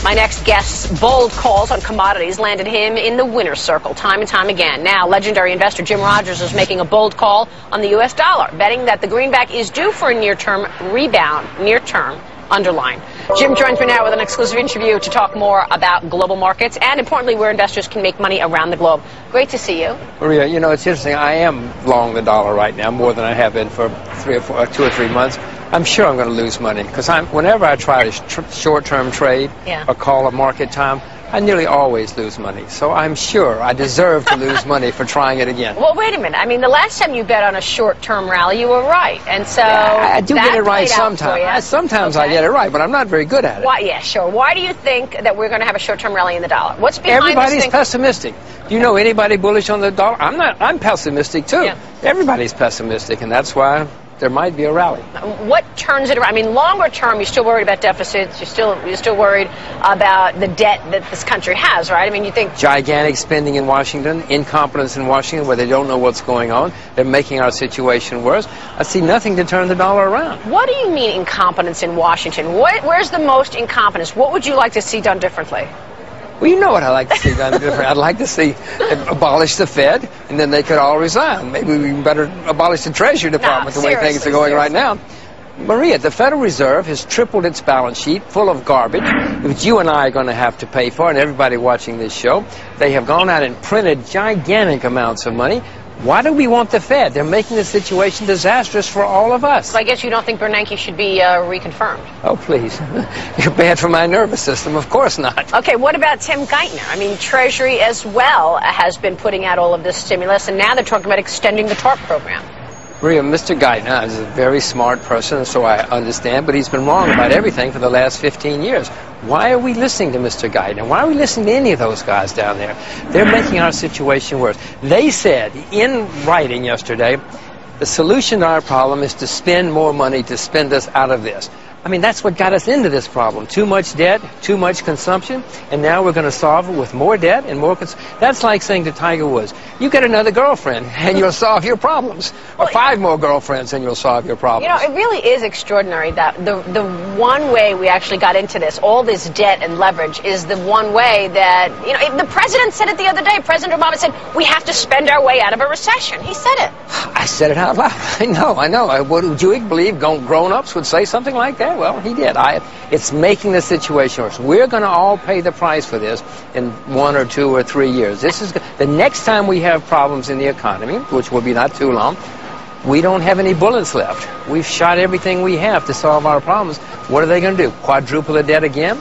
My next guest's bold calls on commodities landed him in the winner's circle time and time again. Now, legendary investor Jim Rogers is making a bold call on the U.S. dollar, betting that the greenback is due for a near-term rebound, near-term underline. Jim joins me now with an exclusive interview to talk more about global markets and, importantly, where investors can make money around the globe. Great to see you. Maria, you know, it's interesting. I am long the dollar right now, more than I have been for 2 or 3 months. I'm sure I'm going to lose money because whenever I try to short-term trade or call a market time, I nearly always lose money. So I'm sure I deserve to lose money for trying it again. Well, wait a minute. I mean, the last time you bet on a short-term rally, you were right. And so I do get it right sometimes. Sometimes I get it right, but I'm not very good at it. Why? Yeah, sure. Why do you think that we're going to have a short-term rally in the dollar? What's behind Everybody's pessimistic. Do you know anybody bullish on the dollar? I'm not. I'm pessimistic too. Yeah. Everybody's pessimistic, and that's why there might be a rally. What turns it around? I mean, longer term, you're still worried about deficits. You're still worried about the debt that this country has, right? I mean, you think gigantic spending in Washington, incompetence in Washington, where they don't know what's going on. They're making our situation worse. I see nothing to turn the dollar around. What do you mean incompetence in Washington? Where's the most incompetence? What would you like to see done differently? Well, you know what I'd like to see done different. I'd like to see abolish the Fed, and then they could all resign. Maybe we better abolish the Treasury Department the way things are going right now. Maria, the Federal Reserve has tripled its balance sheet full of garbage, which you and I are going to have to pay for, and everybody watching this show. They have gone out and printed gigantic amounts of money. Why do we want the Fed? They're making the situation disastrous for all of us. So I guess you don't think Bernanke should be reconfirmed? Oh, please. You're bad for my nervous system. Of course not. Okay, what about Tim Geithner? I mean, Treasury as well has been putting out all of this stimulus, and now they're talking about extending the TARP program. Maria, Mr. Geithner is a very smart person, so I understand, but he's been wrong about everything for the last 15 years. Why are we listening to Mr. Geithner? Why are we listening to any of those guys down there? They're making our situation worse. They said in writing yesterday, the solution to our problem is to spend more money to spend us out of this. I mean, that's what got us into this problem. Too much debt, too much consumption, and now we're going to solve it with more debt and more consumption. That's like saying to Tiger Woods, you get another girlfriend and you'll solve your problems. Or 5 more girlfriends and you'll solve your problems. You know, it really is extraordinary that the one way we actually got into this, all this debt and leverage, is the one way that, you know, the president said it the other day. President Obama said, we have to spend our way out of a recession. He said it. I said it out loud. I know. Would you believe grown-ups would say something like that? Well, he did. It's making the situation worse. We're going to all pay the price for this in 1 or 2 or 3 years. This is the next time we have problems in the economy, which will be not too long. We don't have any bullets left. We've shot everything we have to solve our problems. What are they going to do? Quadruple the debt again?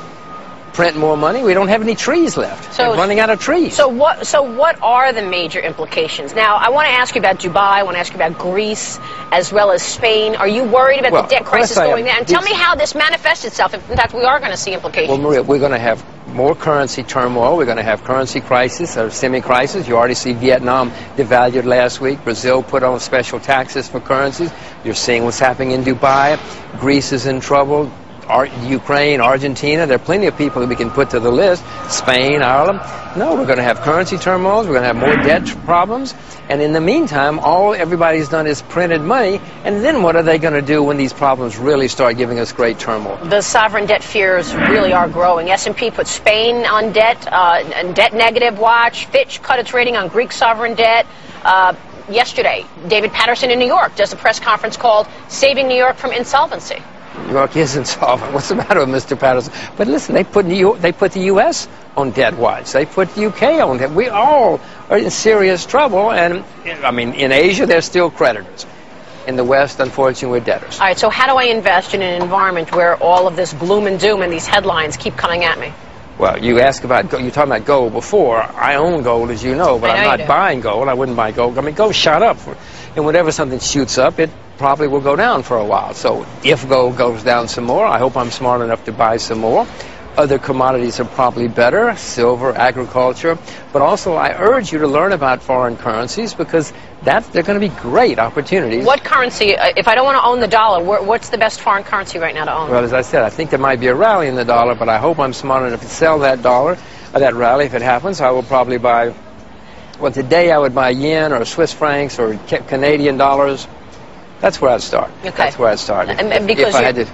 Print more money? We don't have any trees left. So, we're running out of trees. So what are the major implications? Now, I want to ask you about Dubai. I want to ask you about Greece as well as Spain. Are you worried about the debt crisis going there? And tell me how this manifests itself. If, in fact, we are going to see implications. Well, Maria, we're going to have more currency turmoil. We're going to have currency crisis or semi-crisis. You already see Vietnam devalued last week. Brazil put on special taxes for currencies. You're seeing what's happening in Dubai. Greece is in trouble. Ukraine, Argentina, there are plenty of people that we can put to the list. Spain, Ireland. No, we're going to have currency turmoils. We're going to have more debt problems. And in the meantime, all everybody's done is printed money. And then what are they going to do when these problems really start giving us great turmoil? The sovereign debt fears really are growing. S&P put Spain on debt negative watch. Fitch cut its rating on Greek sovereign debt. Yesterday, David Patterson in New York does a press conference called Saving New York from Insolvency. New York is insolvent. What's the matter with Mr. Patterson? But listen, they put the U.S. on debt watch. They put the U.K. on debt. We all are in serious trouble. And, I mean, in Asia, they're still creditors. In the West, unfortunately, we're debtors. All right, so how do I invest in an environment where all of this gloom and doom and these headlines keep coming at me? Well, you asked about, you're talking about gold before. I own gold, as you know, but I'm not buying gold. I wouldn't buy gold. I mean, gold shot up. And whenever something shoots up, it probably will go down for a while. So if gold goes down some more, I hope I'm smart enough to buy some more. Other commodities are probably better, silver, agriculture. But also, I urge you to learn about foreign currencies because they're going to be great opportunities. What currency, if I don't want to own the dollar, what's the best foreign currency right now to own? Well, as I said, I think there might be a rally in the dollar, but I hope I'm smart enough to sell that dollar, or that rally. If it happens, I will probably buy, well, today I would buy yen or Swiss francs or Canadian dollars. That's where I'd start. Okay. That's where I'd start. And because if I had to.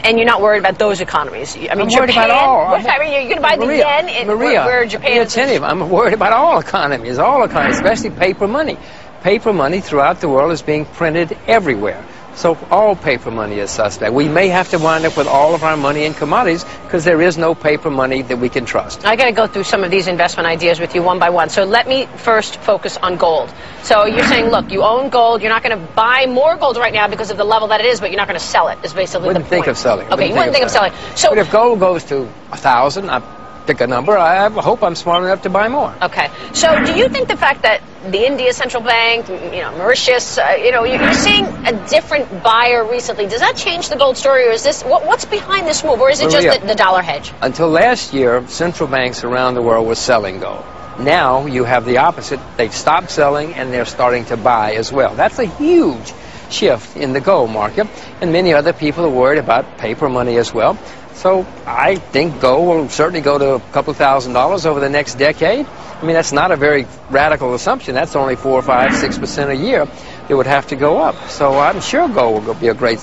And you're not worried about those economies? I mean, I'm worried about all. I mean, you're going to buy the yen where Japan is? I'm worried about all economies, especially paper money. Paper money throughout the world is being printed everywhere. So all paper money is suspect. We may have to wind up with all of our money in commodities because there is no paper money that we can trust. I got to go through some of these investment ideas with you one by one. So let me first focus on gold. So you're saying, look, you own gold. You're not going to buy more gold right now because of the level that it is, but you're not going to sell it, is basically the point. Wouldn't think of selling. Okay, you wouldn't think of selling. So, but if gold goes to 1,000, I pick a number, I hope I'm smart enough to buy more. Okay. So do you think the fact that the India Central Bank, Mauritius, you're seeing a different buyer recently, does that change the gold story, or is this, what's behind this move, or is it just the dollar hedge? Until last year, central banks around the world were selling gold. Now you have the opposite. They've stopped selling and they're starting to buy as well. That's a huge shift in the gold market, and many other people are worried about paper money as well. So I think gold will certainly go to a couple $1,000s over the next decade. I mean, that's not a very radical assumption. That's only 4, 5, 6% a year. It would have to go up. So I'm sure gold will be a great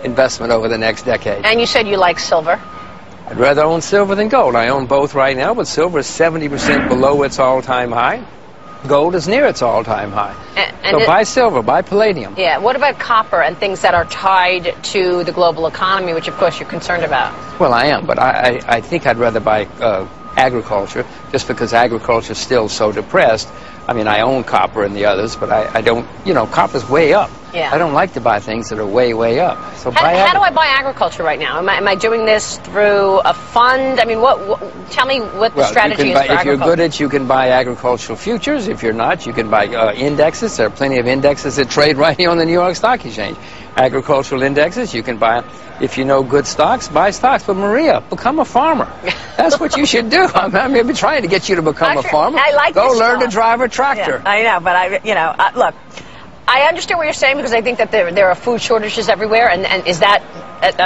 investment over the next decade. And you said you like silver. I'd rather own silver than gold. I own both right now, but silver is 70% below its all-time high. Gold is near its all-time high. So buy silver, buy palladium. Yeah. What about copper and things that are tied to the global economy, which, of course, you're concerned about? Well, I am, but I think I'd rather buy agriculture, just because agriculture is still so depressed. I mean, I own copper and the others, but I don't, copper's way up. Yeah. I don't like to buy things that are way, way up. So how do I buy agriculture right now? Am I doing this through a fund? I mean, tell me what the strategy is for agriculture. If you're good at, you can buy agricultural futures. If you're not, you can buy indexes. There are plenty of indexes that trade right here on the New York Stock Exchange. Agricultural indexes, you can buy. If you know good stocks, buy stocks. But Maria, become a farmer. That's what you should do. I'm maybe trying to get you to become a farmer. I like Go learn to drive a tractor. Yeah, I know, but look, I understand what you're saying, because I think that there are food shortages everywhere, and is that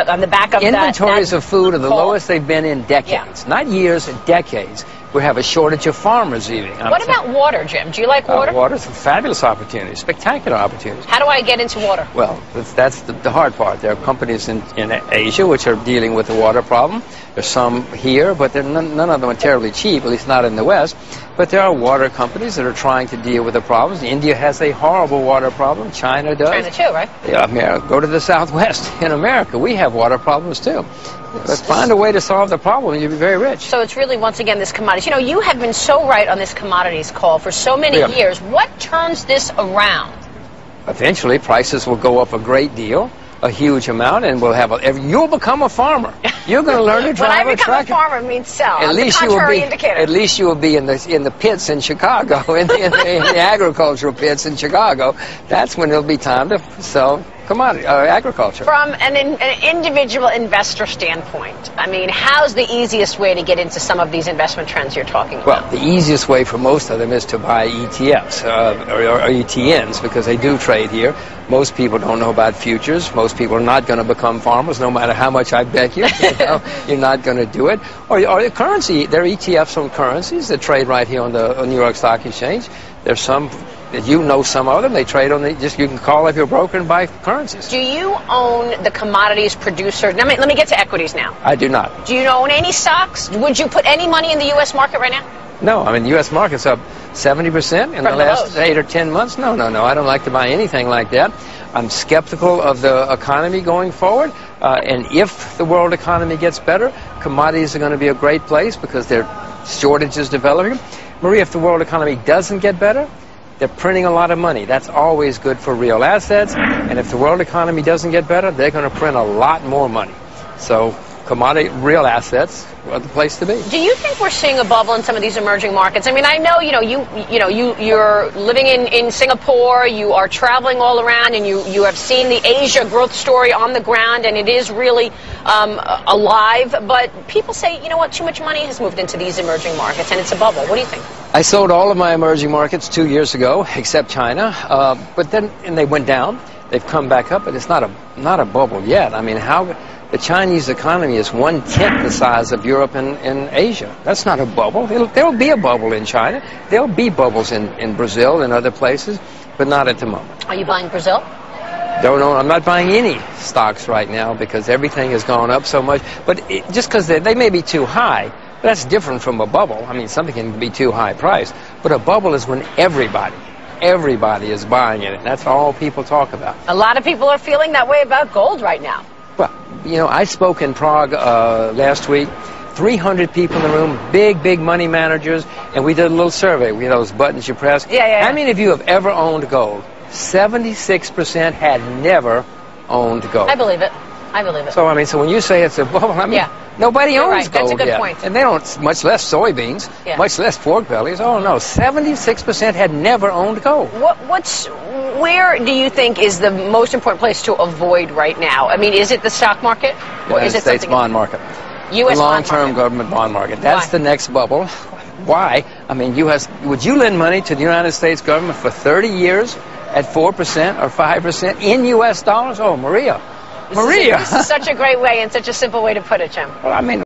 on the back of inventories of food are the lowest they've been in decades. Yeah. Not years, decades. We have a shortage of farmers eating. What about water, Jim? Do you like water? Water's a fabulous opportunity, spectacular opportunities. How do I get into water? Well, that's the hard part. There are companies in Asia which are dealing with the water problem. There's some here, but none of them are terribly cheap, at least not in the West. But there are water companies that are trying to deal with the problems. India has a horrible water problem. China does. China too, right? Yeah, go to the Southwest. In America, we have water problems too. Let's find a way to solve the problem, and you'll be very rich. So it's really, once again, this commodities. You have been so right on this commodities call for so many years. What turns this around? Eventually, prices will go up a great deal, a huge amount, and we'll have you'll become a farmer. You're going to learn to drive a tractor. When I become a farmer, means sell. At least you will be in the pits in Chicago, in the agricultural pits in Chicago. That's when it'll be time to sell commodity agriculture. From an individual investor standpoint, I mean, how's the easiest way to get into some of these investment trends you're talking about? Well, the easiest way for most of them is to buy ETFs or ETNs, because they do trade here. Most people don't know about futures. Most people are not going to become farmers, no matter how much I bet you. You're not going to do it. Or the currency, there are ETFs on currencies that trade right here on the New York Stock Exchange. There's some that some of them. They trade on you can call up your broker and buy currencies. Do you own the commodities producer? Let me get to equities now. I do not. Do you own any stocks? Would you put any money in the U.S. market right now? No, I mean, the U.S. market's up 70% in the last 8 or 10 months. No, I don't like to buy anything like that. I'm skeptical of the economy going forward, and if the world economy gets better, commodities are going to be a great place because there are shortages developing. Maria, if the world economy doesn't get better, they're printing a lot of money. That's always good for real assets, and if the world economy doesn't get better, they're going to print a lot more money. So commodity, real assets are the place to be. Do you think we're seeing a bubble in some of these emerging markets? I mean, I know, you're living in Singapore, you are traveling all around, and you have seen the Asia growth story on the ground, and it is really alive. But people say, you know what, too much money has moved into these emerging markets, and it's a bubble. What do you think? I sold all of my emerging markets 2 years ago, except China, and they went down. They've come back up, but it's not a bubble yet. I mean, the Chinese economy is 1/10 the size of Europe and Asia. That's not a bubble. There'll be a bubble in China. There'll be bubbles in Brazil and other places, but not at the moment. Are you buying Brazil? Don't know. I'm not buying any stocks right now because everything has gone up so much. But just because they may be too high, that's different from a bubble. I mean, something can be too high priced. But a bubble is when everybody is buying it. And that's all people talk about. A lot of people are feeling that way about gold right now. Well, you know, I spoke in Prague last week. 300 people in the room, big money managers, and we did a little survey. You know, those buttons you press. Yeah. How many of you have ever owned gold? 76% had never owned gold. I believe it. So, I mean, so when you say it's a bubble, I mean, nobody owns gold That's a good yet. point. And they don't, much less soybeans, much less pork bellies. Oh, no, 76% had never owned gold. Where do you think is the most important place to avoid right now? I mean, is it the stock market? Or is it States bond market. U.S. long-term government bond market. That's the next bubble. Why? I mean, would you lend money to the United States government for 30 years at 4% or 5% in U.S. dollars? Oh, Maria. This is such a great way and such a simple way to put it, Jim. Well, I mean,